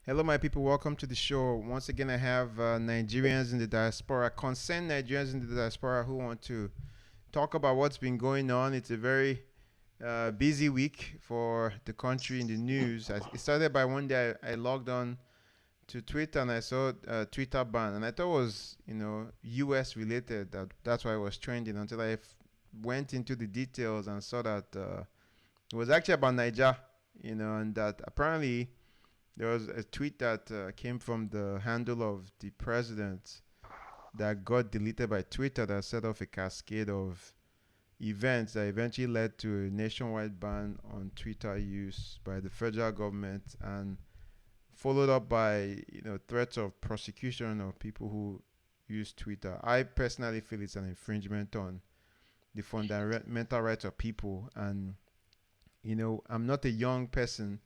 Hello, my people. Welcome to the show. Once again, I have Nigerians in the diaspora, concerned Nigerians in the diaspora who want to talk about what's been going on. It's a very busy week for the country in the news. It started by one day I logged on to Twitter and I saw Twitter ban, and I thought it was U.S. related. That's why it was trending until went into the details and saw that it was actually about Naija, and that apparently there was a tweet that came from the handle of the president that got deleted by Twitter that set off a cascade of events that eventually led to a nationwide ban on Twitter use by the federal government and followed up by threats of prosecution of people who use Twitter. I personally feel it's an infringement on the fundamental rights of people, and I'm not a young person,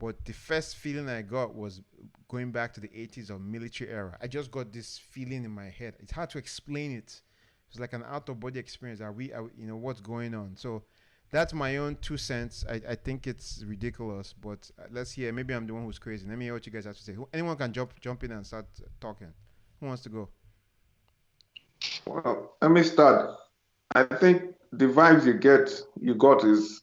but the first feeling I got was going back to the 80s or military era. I just got this feeling in my head. It's hard to explain it. It's like an out of body experience. What's going on? So that's my own 2 cents. I think it's ridiculous, but let's hear. Maybe I'm the one who's crazy. Let me hear what you guys have to say. Anyone can jump in and start talking. Who wants to go? Well, let me start. I think the vibes you got is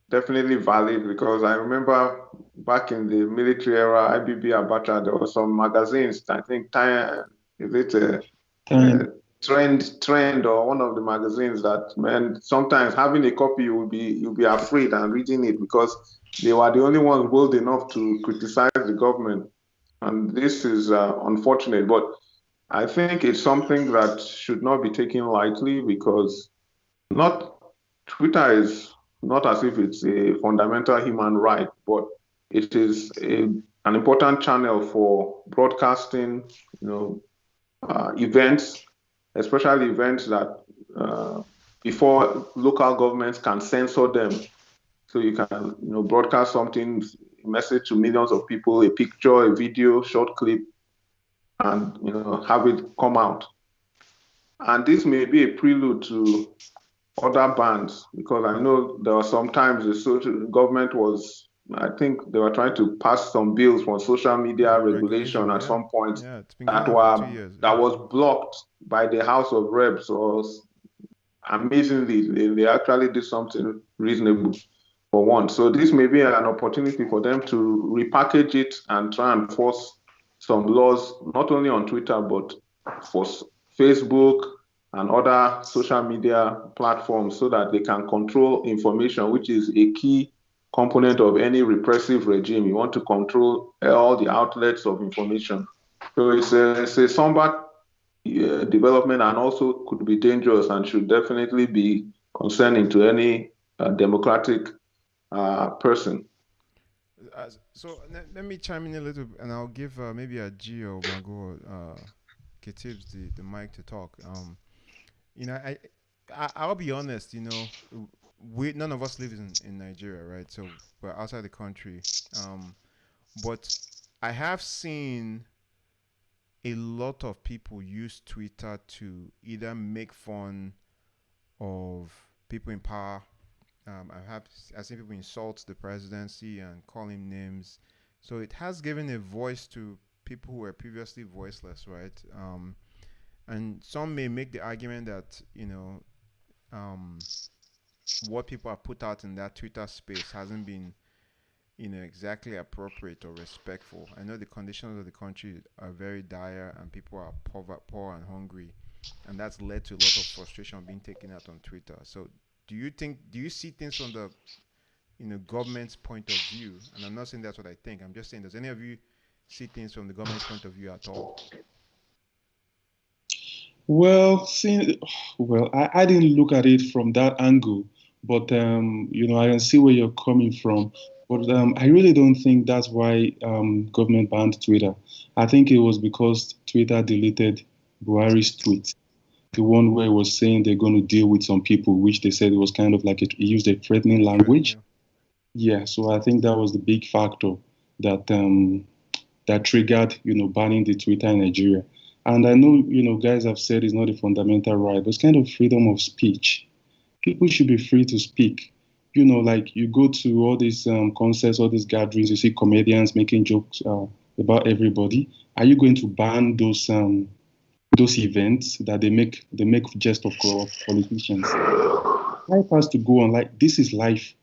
definitely valid because I remember back in the military era, IBB Abacha, there were some magazines. I think Time is it Time. Trend or one of the magazines that man sometimes having a copy you'll be afraid and reading it because they were the only ones bold enough to criticize the government, and this is unfortunate. But I think it's something that should not be taken lightly because not Twitter is not as if it's a fundamental human right, but it is an important channel for broadcasting, events, especially events that before local governments can censor them. So you can, broadcast something, message to millions of people, a picture, a video, short clip, and have it come out. And this may be a prelude to other bans because I know there were sometimes the social government was, I think they were trying to pass some bills for social media regulation at some point Yeah, it's been going on for 2 years. that was blocked by the House of Reps. Or amazingly, they actually did something reasonable for once. So this may be an opportunity for them to repackage it and try and force some laws, not only on Twitter, but for Facebook and other social media platforms so that they can control information, which is a key component of any repressive regime. You want to control all the outlets of information. So it's a somewhat development and also could be dangerous and should definitely be concerning to any democratic person. So let me chime in a little, and I'll give maybe a G or Mago Ketibs the mic to talk. You know, I'll be honest. We none of us live in Nigeria, right? So we're outside the country. But I have seen a lot of people use Twitter to either make fun of people in power. I've seen people insult the presidency and call him names. So it has given a voice to people who were previously voiceless, right? And some may make the argument that um, what people have put out in that Twitter space hasn't been exactly appropriate or respectful. I know the conditions of the country are very dire and people are poor and hungry, and that's led to a lot of frustration being taken out on Twitter. So do you see things from the government's point of view? And I'm not saying that's what I think. I'm just saying, does any of you see things from the government's point of view at all? Well, I didn't look at it from that angle, but I can see where you're coming from. But I really don't think that's why government banned Twitter. I think it was because Twitter deleted Buhari's tweet, the one where it was saying they're going to deal with some people, which they said it was kind of like it used a threatening language. Yeah, so I think that was the big factor that that triggered, banning the Twitter in Nigeria. And I know, guys have said it's not a fundamental right, but it's kind of freedom of speech. People should be free to speak. Like you go to all these concerts, all these gatherings, you see comedians making jokes about everybody. Are you going to ban those events that they make jest of politicians? Life has to go on. Like, this is life.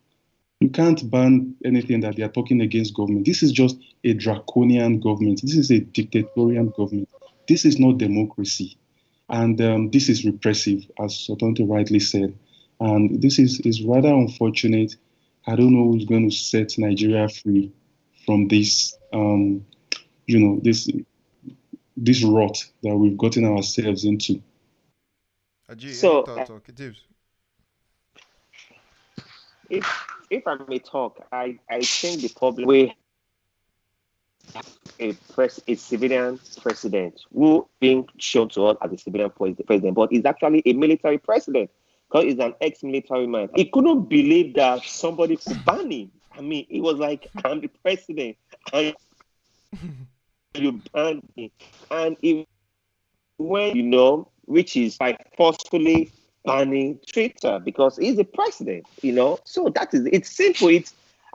You can't ban anything that they are talking against government. This is just a draconian government. This is a dictatorial government. This is not democracy. And this is repressive, as Sotonte rightly said. And this is rather unfortunate. I don't know who's going to set Nigeria free from this, this rot that we've gotten ourselves into. So, any thoughts or tips? If I may talk, I think the problem we a civilian president who being shown to us as a civilian president, but is actually a military president because he's an ex-military man. He couldn't believe that somebody could ban him. I mean, he was like, I'm the president, and you ban me. And he went, which is by forcefully banning Twitter because he's the president, So that is, it's simple.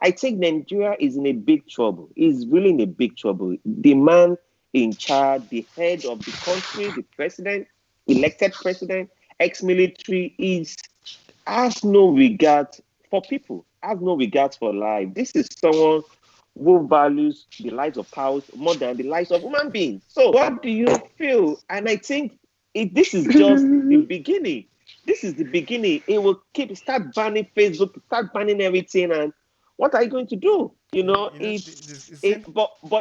I think Nigeria is in a big trouble. He's really in a big trouble. The man in charge, the head of the country, the president, elected president, ex-military, has no regard for people, has no regard for life. This is someone who values the lives of cows more than the lives of human beings. So what do you feel? And I think this is just the beginning. This is the beginning. It will start banning Facebook, start banning everything, and what are you going to do? But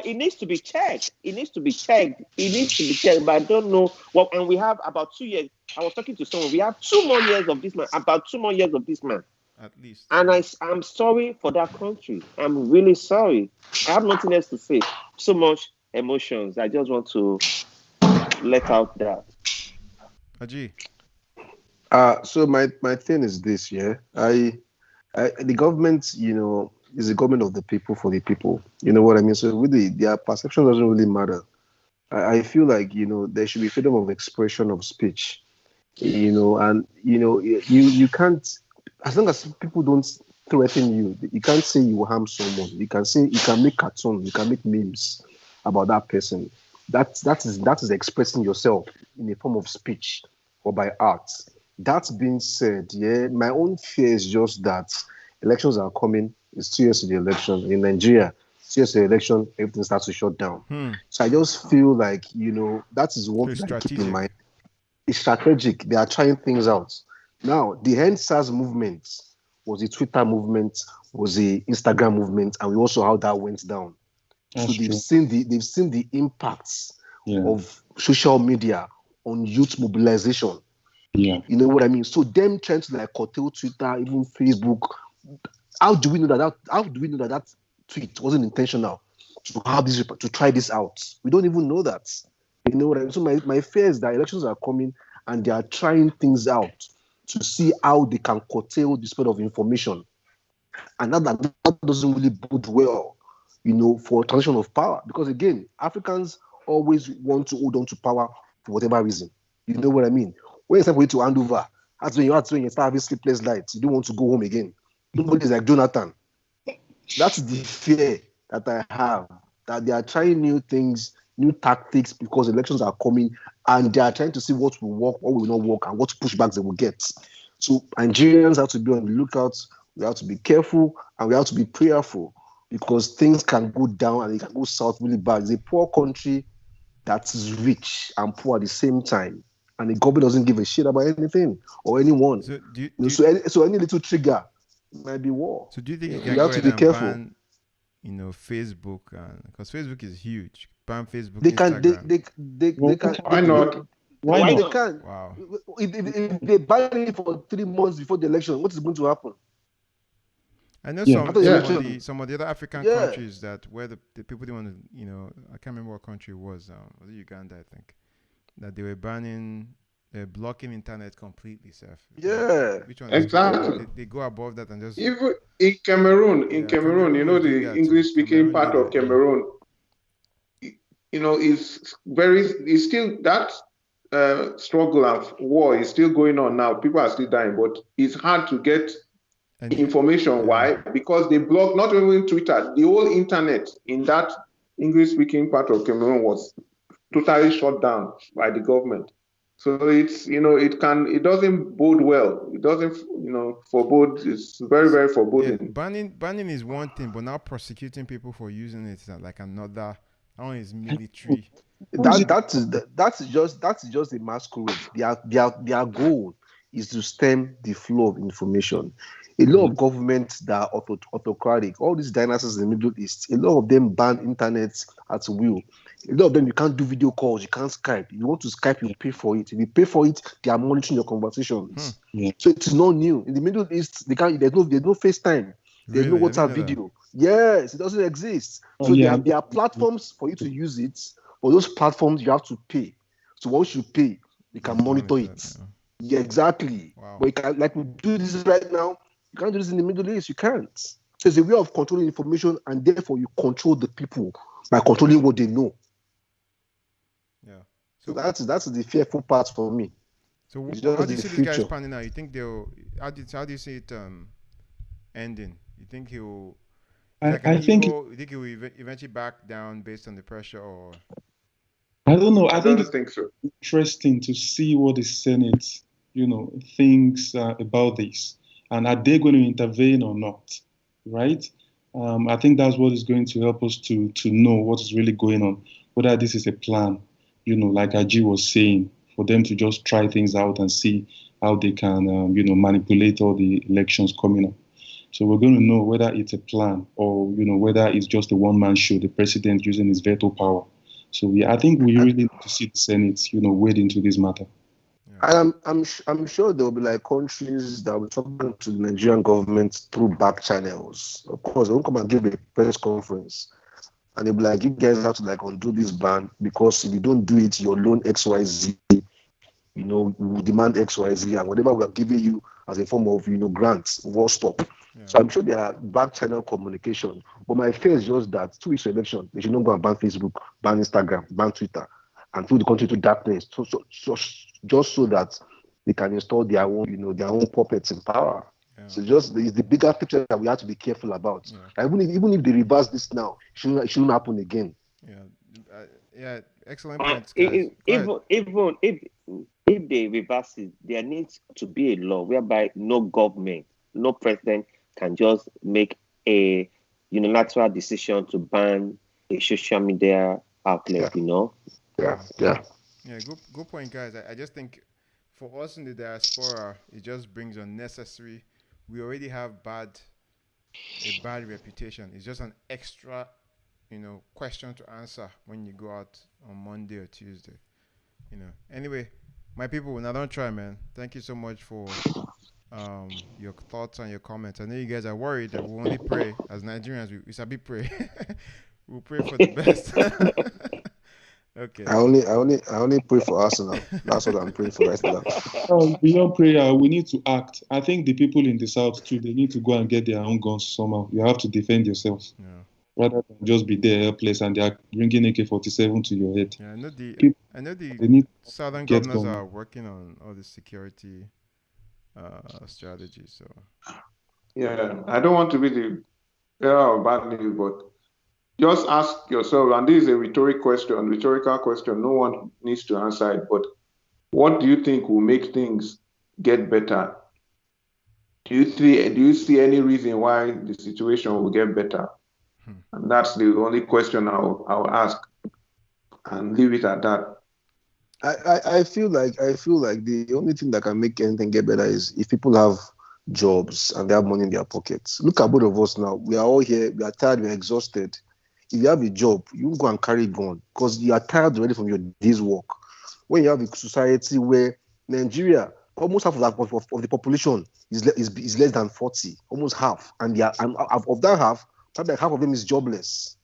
it needs to be checked. It needs to be checked. But I don't know. Well, and we have about 2 years. I was talking to someone. We have 2 more years of this man. About 2 more years of this man. At least. And I'm sorry for that country. I'm really sorry. I have nothing else to say. So much emotions. I just want to let out that. Aji. So my thing is this, yeah. The government, is the government of the people for the people. You know what I mean? So really, their perception doesn't really matter. I feel like, there should be freedom of expression of speech. And you can't, as long as people don't threaten you, you can't say you will harm someone. You can make cartoons, you can make memes about that person. That is expressing yourself in a form of speech or by art. That being said, yeah, my own fear is just that elections are coming. It's 2 years to the election. In Nigeria, 2 years to the election, everything starts to shut down. So I just feel like, that is what I keep in mind. It's strategic. They are trying things out. Now, the EndSARS movement was a Twitter movement, was a Instagram movement, and we also saw how that went down. That's so they've seen the impacts of social media on youth mobilization. Yeah. You know what I mean? So them trying to curtail Twitter, even Facebook. How do we know that tweet wasn't intentional to try this out? We don't even know that. You know what I mean? So my fear is that elections are coming and they are trying things out to see how they can curtail the spread of information. And that doesn't really bode well, for transition of power. Because again, Africans always want to hold on to power for whatever reason. You know what I mean? When it's time for you to hand over, that's when you start having sleepless nights. You don't want to go home again. Nobody's like Jonathan. That's the fear that I have, that they are trying new things, new tactics, because elections are coming, and they are trying to see what will work, what will not work, and what pushbacks they will get. So Nigerians have to be on the lookout. We have to be careful, and we have to be prayerful, because things can go down and it can go south really bad. It's a poor country that is rich and poor at the same time. And the government doesn't give a shit about anything or anyone. So any little trigger might be war. So do you think you have to be careful? Ban, Facebook, because Facebook is huge. Ban Facebook. They can. They can. Why not? Why they can? Wow. If they ban it for 3 months before the election, what is going to happen? I know some of the other African countries where the people didn't want to, I can't remember what country it was. Was it Uganda, I think, that they were blocking internet completely, Seth. Yeah. Which one? Exactly. They go above that and just... Even in Cameroon, the English-speaking part of Cameroon, is still that struggle of war is still going on now. People are still dying, but it's hard to get information. Why? Because they block not only Twitter, the whole internet in that English-speaking part of Cameroon was totally shut down by the government. So it's, it doesn't bode well. It doesn't, forebode. It's very, very Yeah, foreboding. banning is one thing, but now prosecuting people for using it is like another. That one is military. That's just a masquerade. Their goal is to stem the flow of information. A lot of governments that are autocratic, all these dynasties in the Middle East, a lot of them ban internet at will. A lot of them, you can't do video calls, you can't Skype. You want to Skype, you pay for it. If you pay for it, they are monitoring your conversations. Yeah. So it is not new. In the Middle East, there's no FaceTime. There's no Really? I didn't WhatsApp know that. video. Yes, it doesn't exist. Oh, So yeah. there are platforms for you to use it, but those platforms you have to pay. So once you pay, you can monitor it. Yeah, exactly. Wow. But you can, like we do this right now, you can't do this in the Middle East. You can't. So it's a way of controlling information, and therefore you control the people by controlling what they know. Yeah. So that's the fearful part for me. So It's how just do you the see this guy's future. panning out? You think they'll? How do you see it ending? You think he'll? I think You think he will eventually back down based on the pressure, or? I don't know. I I think don't it's think so. interesting to see what the Senate, thinks about this, and are they going to intervene or not, right? I think that's what is going to help us to know what is really going on, whether this is a plan, like Aji was saying, for them to just try things out and see how they can, manipulate all the elections coming up. So we're going to know whether it's a plan or, whether it's just a one-man show, the president using his veto power. So I think we really need to see the Senate, wade into this matter. And I'm sure there will be like countries that will talk to the Nigerian government through back channels. Of course, they won't come and give a press conference, and they'll be like, "You guys have to like undo this ban because if you don't do it, your loan XYZ, we will demand XYZ, and whatever we are giving you as a form of grants will stop." Yeah. So I'm sure there are back channel communication. But my fear is just that 2 weeks election, they should not go and ban Facebook, ban Instagram, ban Twitter, and put the country to darkness. So just so that they can install their own puppets in power. Yeah. So it's the bigger picture that we have to be careful about. Yeah. Even if they reverse this now, it shouldn't happen again. Yeah. Excellent points, guys. Even if they reverse it, there needs to be a law whereby no government, no president can just make a unilateral decision to ban a social media outlet. Yeah. Yeah, good point, guys. I just think for us in the diaspora, it just brings unnecessary. We already have a bad reputation. It's just an extra, question to answer when you go out on Monday or Tuesday. Anyway, my people, now don't try, man. Thank you so much for your thoughts and your comments. I know you guys are worried that we only pray as Nigerians. We sabi pray. We'll pray for the best. Okay. I only pray for Arsenal. That's what I'm praying for right now. Beyond prayer, we need to act. I think the people in the south too, they need to go and get their own guns somehow. You have to defend yourself. Yeah. Rather than just be there helpless and they are bringing AK-47 to your head. Yeah, I know the southern governors are working on all the security strategies. So yeah, I don't want to be the bearer of bad news, but just ask yourself, and this is a rhetorical question. No one needs to answer it, but what do you think will make things get better? Do you see any reason why the situation will get better? And that's the only question I'll ask, and leave it at that. I feel like the only thing that can make anything get better is if people have jobs and they have money in their pockets. Look at both of us now. We are all here. We are tired. We are exhausted. If you have a job, you won't go and carry gun because you are tired already from your day's work. When you have a society where Nigeria, almost half of the population is less than 40, almost half, and of that half, probably like half of them is jobless.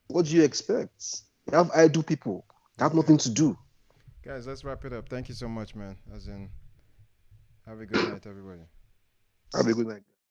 What do you expect? You have idle people. They have nothing to do. Guys, let's wrap it up. Thank you so much, man. Have a good night, everybody. Have a good night.